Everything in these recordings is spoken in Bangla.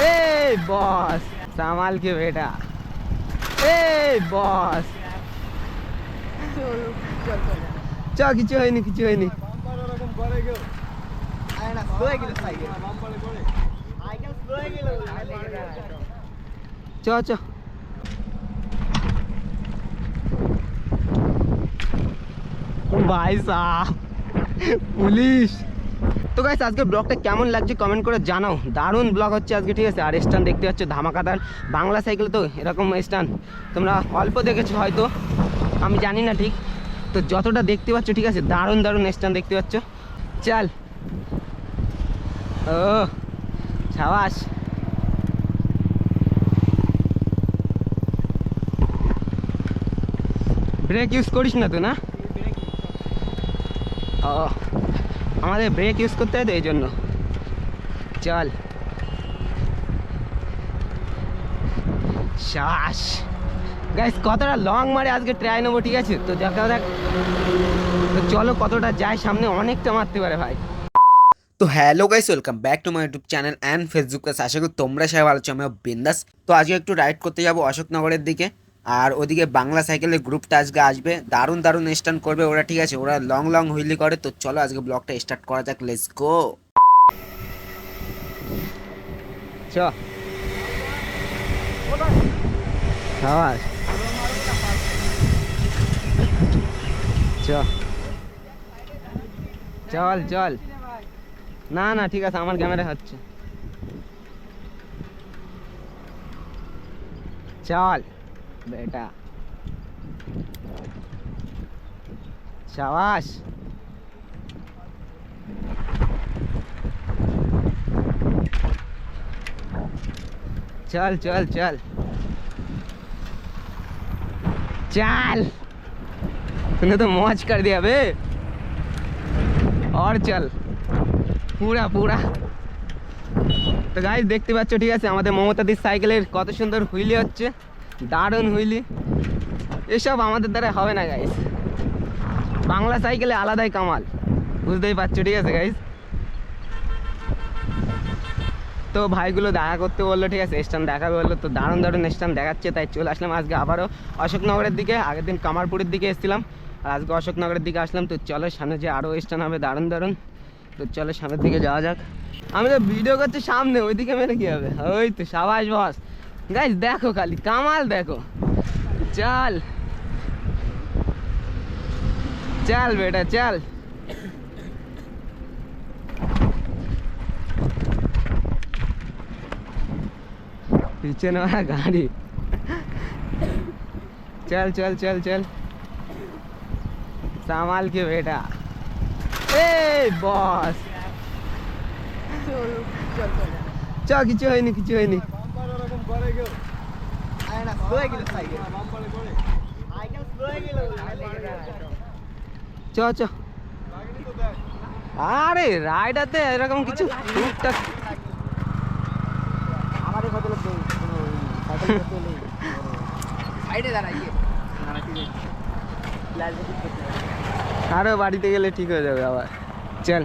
ए बॉस संभाल के बेटा। ए बॉस চ কিছু হয়নি কিছু হয়নি। চ চ ভাই সাহেব পুলিশ। তো গাইস আজকে ব্লগটা কেমন লাগছে কমেন্ট করে জানাও। দারুণ ব্লগ হচ্ছে আজকে, ঠিক আছে। আর স্ট্যান্ড দেখতে পাচ্ছ ধামাকাদার, বাংলা সাইকেলে তো এরকম স্ট্যান্ড তোমরা অল্প দেখেছো হয়তো, আমি জানি না ঠিক। তো যতটা দেখতে পাচ্ছ, ঠিক আছে, দারুণ দারুণ স্ট্যান্ড দেখতে পাচ্ছ। চল ও সাবাস। ব্রেক ইউজ করিস না তো? না, ও আমাদের ব্রেক ইউজ করতে হয় তো এই জন্য। চল শ্বাস গাইস, কতটা লং মারে আজকে ট্রাই নেবো, ঠিক আছে। তো দেখা যাক, তো চলো কতটা যায় সামনে, অনেকটা মারতে পারে ভাই। তো hello guys, welcome back to my YouTube channel and Facebook page. আশা করি তোমরা সবাই ভালো আছো, আমিও বিন্দাস। তো আজকে একটু রাইড করতে যাবো অশোকনগরের দিকে, আর ওদিকে বাংলা সাইকেলের গ্রুপটা আজকে আসবে, দারুণ দারুণ স্ট্যান্ড করবে ওরা, ঠিক আছে। ওরা লং লং হুইলি করে। তো চলো আজকে ব্লগটা স্টার্ট করা যাক, লেটস গো। চ সাবাস চ চল চল। না না ঠিক আছে, আমার ক্যামেরা হচ্ছে। চল বেটা সাবাস। चल चल चल चल, तूने तो मौज कर दिया बे। और चल पूरा पूरा। তো গাইস দেখতে পাচ্ছ, ঠিক আছে, আমাদের মমতাদির সাইকেলের কত সুন্দর হুইলি হচ্ছে, দারুণ হুইলি। এসব আমাদের দ্বারা হবে না গাইস, বাংলা সাইকেলে আলাদাই কামাল, বুঝতেই পারছো, ঠিক আছে গাইস। তো ভাইগুলো দেখা করতে বললো, ঠিক আছে, স্ট্যান্ড দেখাবে বললো। তো দারুণ দারুণ স্ট্যান্ড দেখাচ্ছে, তাই চলে আসলাম আজকে আবারও অশোকনগরের দিকে। আগের দিন কামারপুরের দিকে এসেছিলাম, আর আজকে অশোকনগরের দিকে আসলাম। তো চলো সামনে যে আরও স্ট্যান্ড হবে দারুণ দারুণ। তো চলো সামনের দিকে যাওয়া যাক। আমি তো ভিডিও করছি সামনে, ওইদিকে মেরে কী হবে। ওই তো সাবাস বস গাইস, দেখো খালি কামাল দেখো। চল চল বেটা চল। पीछे ना गाड़ी। चल चल चल चल संभाल के बेटा। ए बॉस চ কিছু হয়নি কিছু হয়নি। চ চ। আরে রাইডাতে এরকম কিছু টুকটাক আরো বাড়িতে গেলে ঠিক হয়ে যাবে আবার। চল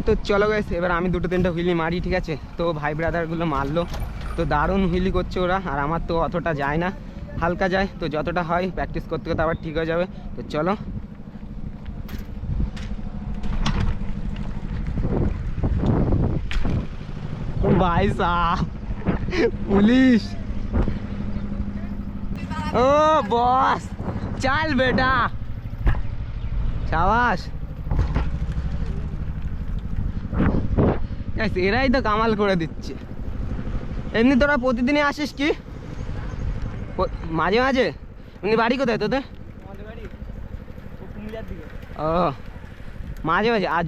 তো চলো গাইস, এবার আমি দুটো তিনটা হুইলি মারি, ঠিক আছে। তো ভাই ব্রাদারগুলো মারলো, তো দারুণ হুইলি করছে ওরা, আর আমার তো অতটা যায় না, হালকা যায়। তো যতটা হয় প্র্যাকটিস করতে করতে আবার ঠিক হয়ে যাবে। তো চলো ভাই সাহেব পুলিশ। ও বস চল বেটা সাবাস। এরাই তো কামাল করে দিচ্ছে। এমনি তোরা প্রতিদিনই আসিস কি মাঝে মাঝে? এমনি বাড়ি কোথায় তোদের? ও মাঝে মাঝে, আর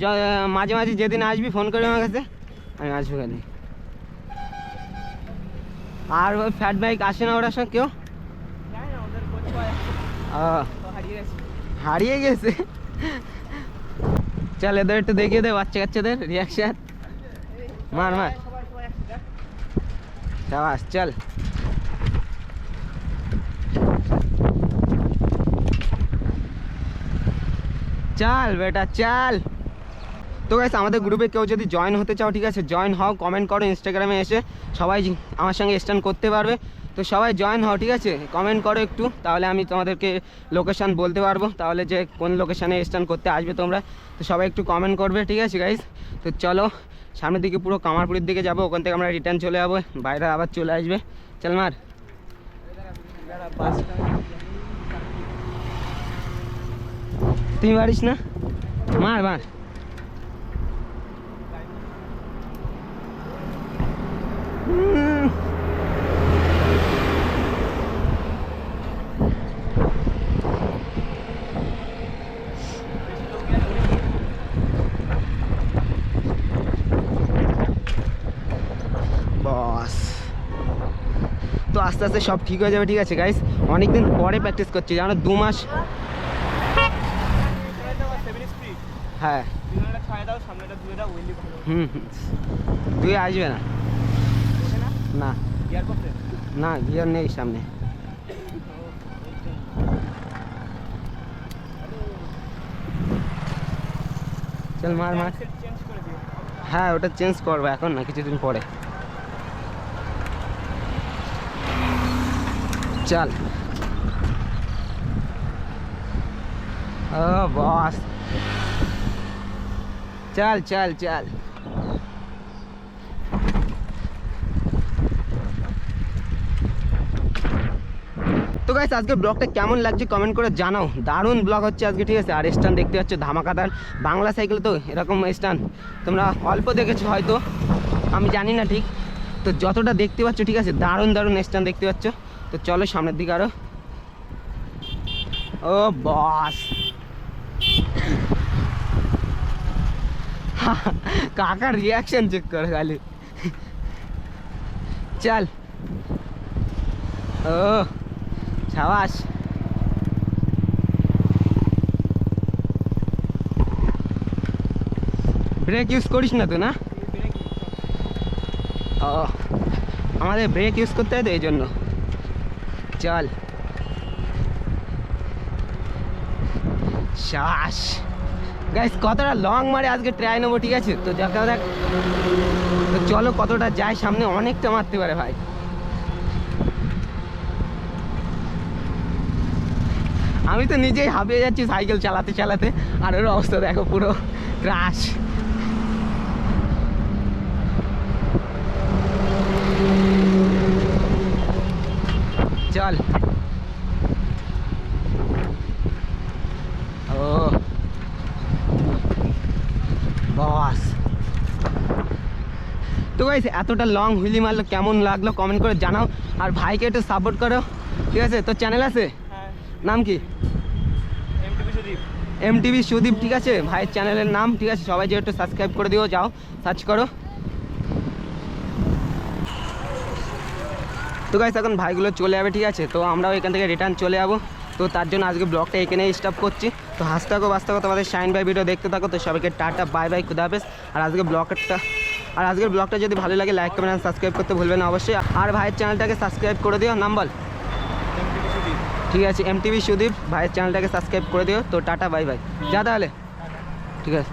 মাঝে মাঝে যেদিন আসবি ফোন করবি আমার কাছে, আমি আসবো কেন। আর ওই ফ্যাট বাইক আসে না ওরা সব কেউ? হারিয়ে গেছে। চল এদের একটু দেখিয়ে দে বাচ্চা কাচ্চাদের রিয়াকশন। মার মার সাবাস। চল চল বেটা চল। তো গাইস আমাদের গ্রুপে কেউ যদি জয়েন হতে চাও, ঠিক আছে, জয়েন হও, কমেন্ট করো ইনস্টাগ্রামে এসে, সবাই আমার সঙ্গে স্ট্যান্ড করতে পারবে। তো সবাই জয়েন হও, ঠিক আছে, কমেন্ট করো একটু, তাহলে আমি তোমাদেরকে লোকেশান বলতে পারবো, তাহলে যে কোন লোকেশানে স্ট্যান্ড করতে আসবে তোমরা। তো সবাই একটু কমেন্ট করবে, ঠিক আছে গাইস। তো চলো সামনের দিকে পুরো কামারপুরের দিকে যাবো, ওখান থেকে আমরা রিটার্ন চলে যাবো, বাইরে আবার চলে আসবে। চল মার, তুমি পারিস না, মার মার। বস, তো আস্তে আস্তে সব ঠিক হয়ে যাবে, ঠিক আছে গাইস। অনেকদিন পরে প্র্যাকটিস করছি, জানো, 2 মাস। হ্যাঁ হুম, তুই আসবে না, না না, গিয়ার নেই সামনে। চল মার মার। হ্যাঁ ওটা চেঞ্জ করবো এখন না, কিছুদিন পরে। চল ও বস, চল চল চল। তো গাইস আজকে ব্লগটা কেমন লাগছে কমেন্ট করে জানাও। দারুণ ব্লগ হচ্ছে আজকে, ঠিক আছে। আর স্ট্যান্ড দেখতে পাচ্ছ ধামাকাদার, বাংলা সাইকেল তো এরকম স্ট্যান্ড তোমরা অল্প দেখেছো হয়তো, আমি জানি না ঠিক। তো যতটা দেখতে পাচ্ছ, ঠিক আছে, দারুণ দারুণ স্ট্যান্ড দেখতে পাচ্ছ। তো চলো সামনের দিকে আরো। ও বস, কাকার রিয়াকশন চেক করে খালি। চল ও সাবাস। ব্রেক ইউজ করিস না তো, না? ও আমাদের ব্রেক ইউজ করতে হয় তো এই জন্য। চল শ্বাস। গাইস কতটা লং মারে আজকে ট্রাই নেবো, ঠিক আছে। তো দেখা যাক, তো চলো কতটা যায় সামনে, অনেকটা মারতে পারে ভাই। আমি তো নিজেই হাঁপিয়ে যাচ্ছি সাইকেল চালাতে চালাতে, আর ওর অবস্থা দেখো পুরো ক্রাশ। চল ও বস। তো গাইস এতটা লং হুইলি মারলো কেমন লাগলো কমেন্ট করে জানাও, আর ভাইকে একটু সাপোর্ট করো, ঠিক আছে। তো চ্যানেল আছে, নাম কি? এমটিভি সুদীপ, ঠিক আছে ভাইয়ের চ্যানেলের নাম, ঠিক আছে। সবাই যে একটু সাবস্ক্রাইব করে দিও, যাও সার্চ করো। তো গাইস এখন ভাইগুলো চলে যাবে, ঠিক আছে। তো আমরাও এখান থেকে রিটার্ন চলে যাবো। তো তার জন্য আজকে ব্লগটা এখানেই স্টপ করছি। তো হাসতে থাকো বাঁচতে থাকো, তোমাদের শাইন ভাই ভিডিও দেখতে থাকো। তো সবাইকে টাটা বাই বাই, খুদা হাফেজ। আর আজকের ব্লগটা যদি ভালো লাগে লাইক কমেন্ট আর সাবস্ক্রাইব করতে ভুলবে না অবশ্যই। আর ভাইয়ের চ্যানেলটাকে সাবস্ক্রাইব করে দিও, নাম বল। ঠিক আছে, এমটিভি সুদীপ ভাইয়ের চ্যানেলটাকে সাবস্ক্রাইব করে দিও। তো টাটা বাই বাই, যা তাহলে, ঠিক আছে।